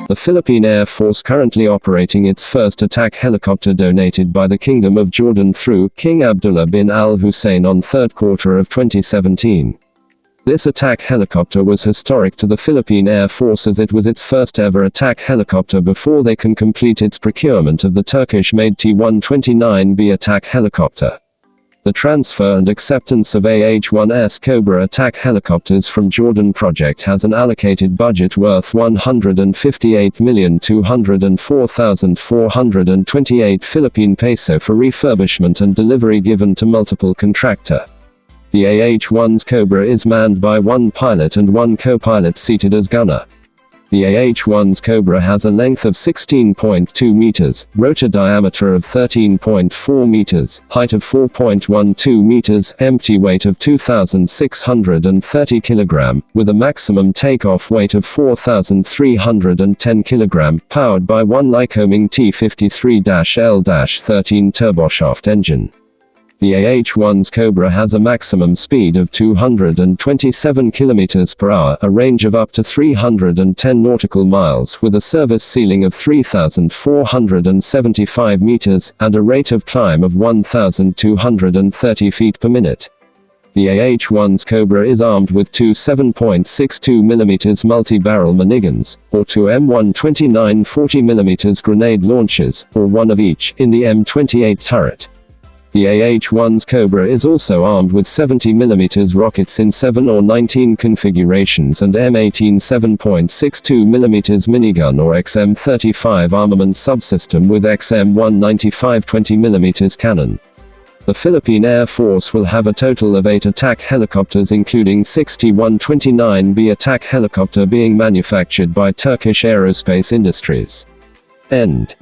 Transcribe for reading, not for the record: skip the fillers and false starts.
The Philippine Air Force currently operating its first attack helicopter donated by the Kingdom of Jordan through King Abdullah bin Al Hussein on third quarter of 2017. This attack helicopter was historic to the Philippine Air Force as it was its first ever attack helicopter before they can complete its procurement of the Turkish-made T-129B ATAK helicopter. The transfer and acceptance of AH-1S Cobra attack helicopters from Jordan project has an allocated budget worth 158,204,428 Philippine peso for refurbishment and delivery given to multiple contractor. The AH-1's Cobra is manned by one pilot and one co-pilot seated as gunner. The AH-1's Cobra has a length of 16.2 meters, rotor diameter of 13.4 meters, height of 4.12 meters, empty weight of 2,630 kg, with a maximum takeoff weight of 4,310 kg, powered by one Lycoming T53-L-13 turboshaft engine. The AH-1's Cobra has a maximum speed of 227 km per hour, a range of up to 310 nautical miles with a service ceiling of 3,475 meters, and a rate of climb of 1,230 feet per minute. The AH-1's Cobra is armed with two 7.62mm multi-barrel miniguns, or two M129 40mm grenade launchers, or one of each, in the M28 turret. The AH-1's Cobra is also armed with 70mm rockets in 7 or 19 configurations and M18 7.62mm minigun or XM35 armament subsystem with XM195 20mm cannon. The Philippine Air Force will have a total of 8 attack helicopters including 129B ATAK helicopter being manufactured by Turkish Aerospace Industries. End.